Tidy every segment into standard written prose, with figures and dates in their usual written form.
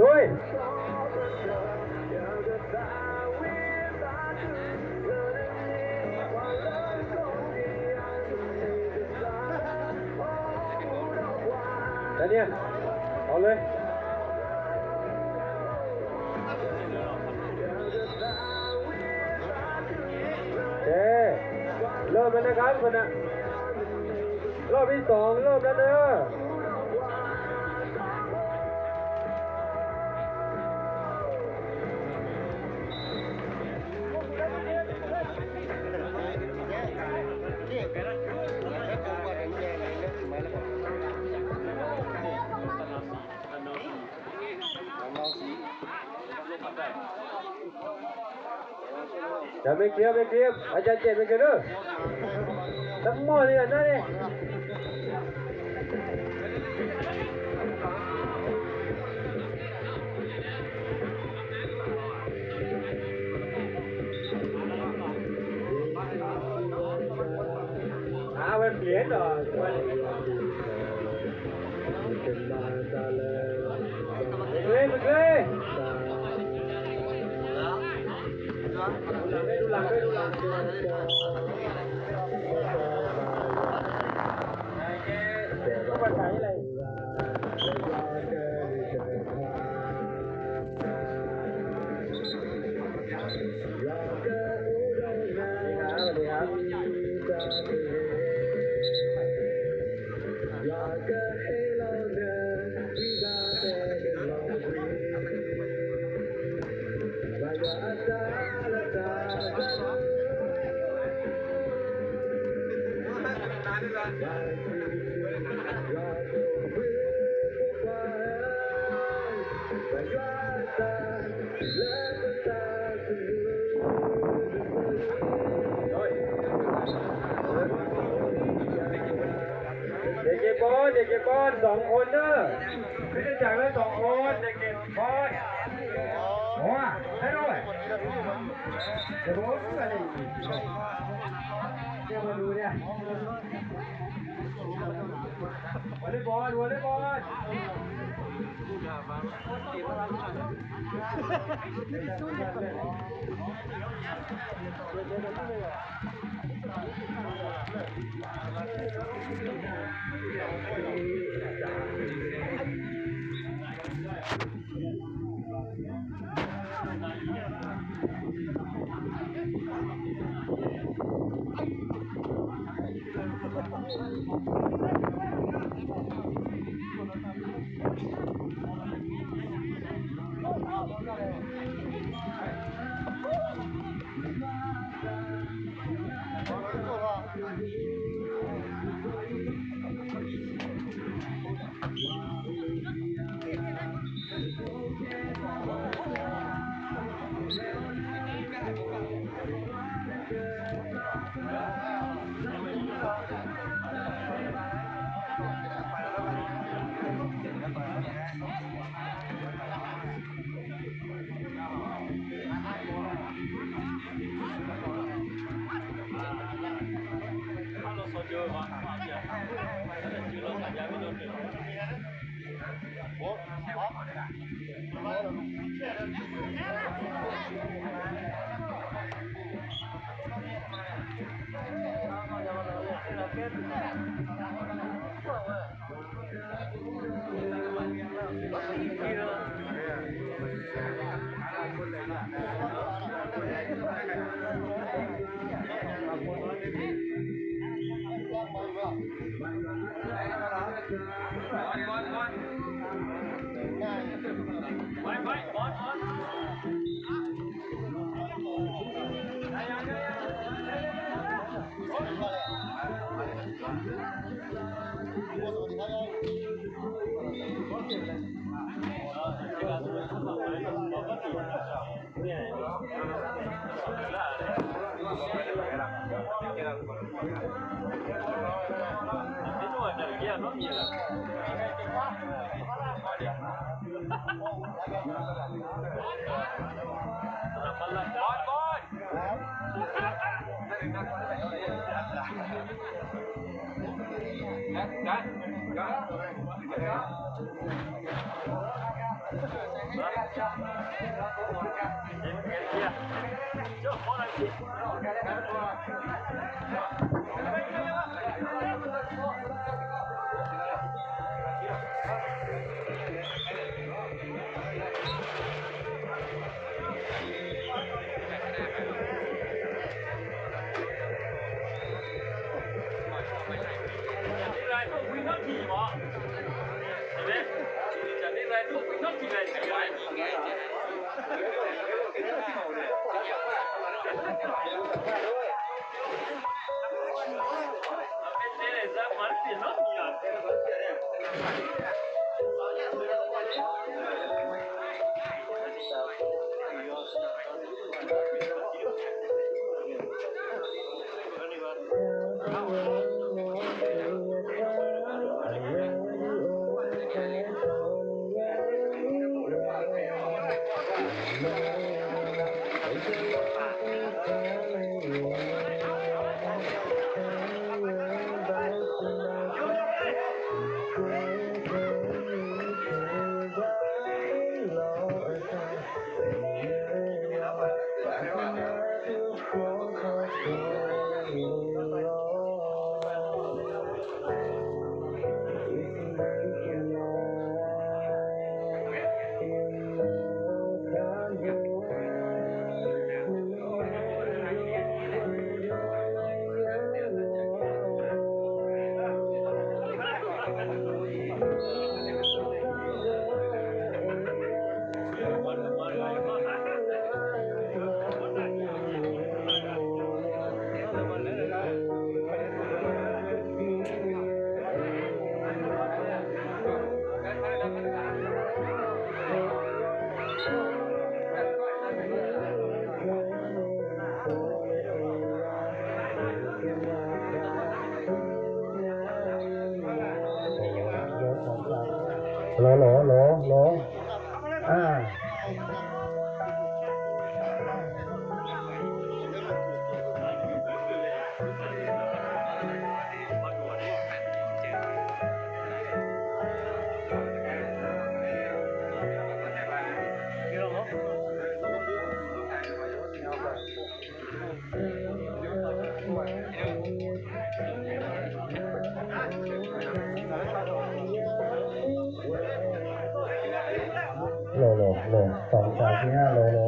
ลุยแต่เนี่ยเอาเลยเริ่มแล้วนะครับคนน่ะรอบที่2เริ่มแล้วเด้อจะไม่เคลียร์อาจารย์เจ็บไม่เคลียร์เด้อทั้งหมดนี่นะนี่มันเปลี่ยนเหรอมันเลยดูหลังก็มาใช้อะไรเด็กเก็บบอล2คนเด้อไม่ได้จากเลย2คนเด็กเก็บบอลโอ้ให้ด้วยเดี๋ยวผมอะไรเดี๋ยวมาดูเนี่ยวอลเลย์บอลเ โหล2 3 4 5โหล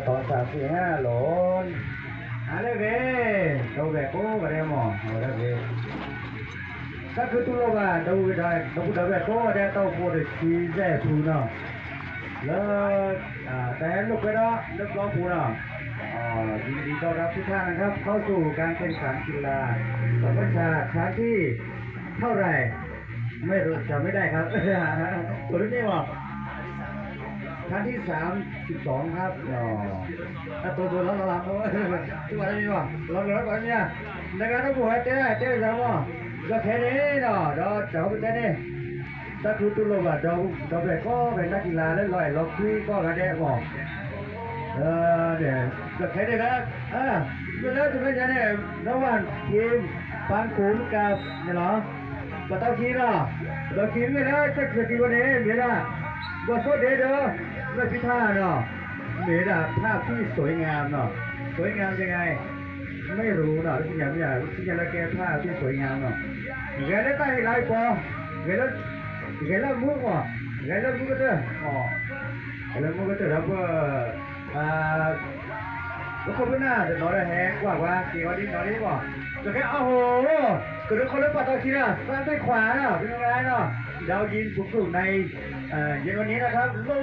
2 3 4 5โหลอะไรเว้ดูแบบโอ้ก็ได้หมออะไรเว้ถ้าคือตัวว่าดูได้ดูแบบโอ้ได้ต้องพูดชี้แจงพูดเนาะแล้วแต่ลูกไปเนาะลูกร้องพูดเนาะยินดีต้อนรับทุกท่านนะครับเข้าสู่การแข่งขันกีฬาประเภทชาติครั้งที่เท่าไหร่ไม่รู้จำไม่ได้ครับตัวนี้ว่าครั้งที่32ครับตัวเราตัวนี้ว่าเราก่อนเนี่ยในการต้องบวชเต้สามก็แค่นี้เนาะเราจะเอาไปเต้นี่ถ้าคือตัวเราแบบเราแบบก็เป็นนักกีฬาเล่นลอยล็อกที่ก็กระเดะบอกเนี่ยก็แค่นี้นะเวลาจะเป็นยังไงระหว่างทีมปานขุนกับเนี่ยเหรอปะเต้าขี้เนาะเราขี้ไม่ได้จะเกิดกี่วันนี้ไม่ได้ก็โคตรเด้อไม่พิธาเนาะเมดาภาพที่สวยงามเนาะสวยงามยังไง ไม่รู้เนาะที่อย่างละแก้ผ้าที่สวยงามเนาะแกได้ใต้ลายปอแกแล้วมุกว่ะแกแล้วมุกก็เถอะอ๋อแกแล้วมุกก็เถอะแล้วก็แล้วคนหน้าจะนอนได้แห้งกว่าเกี่ยวดิ้นนอนได้บ่แต่แค่โอ้โหก็ทุกคนเล่นปัตตานีนะซ้ายไปขวาเนาะเป็นยังไงเนาะดาวยินสูงในเย็นวันนี้นะครับโอ้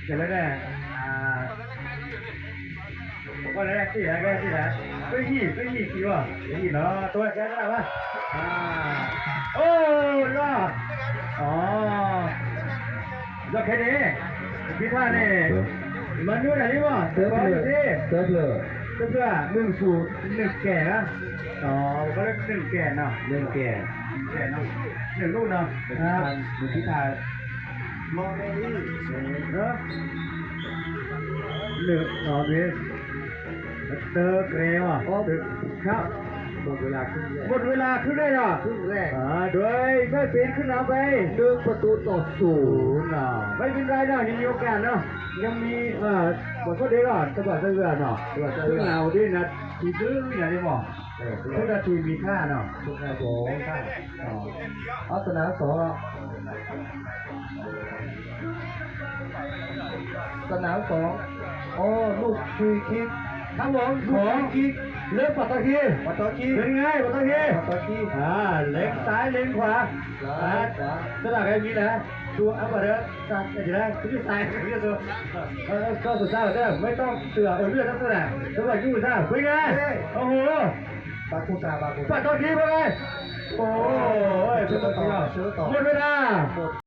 เสร็จแล้วเนี่ยก็เลยสินะก็สินะก็ยี่กี่วะยี่เนาะตัวแค่นั้นวะโอ้ล่ะอ๋อแล้วแค่นี้พี่ท่านเนี่ยมันนู่นอะไรวะเติร์ฟเลย1-1แก่นะอ๋อก็เรียก1แก่เนาะ1แก่เนาะ1ลูกเนาะดูพิธามองไม่ดีเนาะ1อ๋อพี่เตอร์เกรย์ว่ะครับหมดเวลาขึ้นได้หรอครึ่งแรกโดยไม่เป็นขึ้นนำไป1-0เนาะไม่เป็นไรเนาะยังมีโอกาสเนาะยังมีบทก็ดีก่อนสบัดเสื้อเนาะซึ่งเราดีนะทีซื้ออย่างนี้บอกทุกนาทีมีค่าเนาะทุกนาทีมีค่าอัศนา2สนาม2อ๋อลูกฟรีคิกครับผมของคิกเลือกปัตตานีเป็นไงปัตตานีเล็กซ้ายเล็กขวาสลับกันอย่างนี้นะดูอัปเปอร์ตัดอย่างนี้คือซ้ายคือตัวก็สุดท้ายแล้วไม่ต้องเสือเลือดทั้งตัวนะสวัสดีท่านเป็นไงโอ้โหปัตตานีเป็นไงโอ้ยเป็นตัวหมดเวลา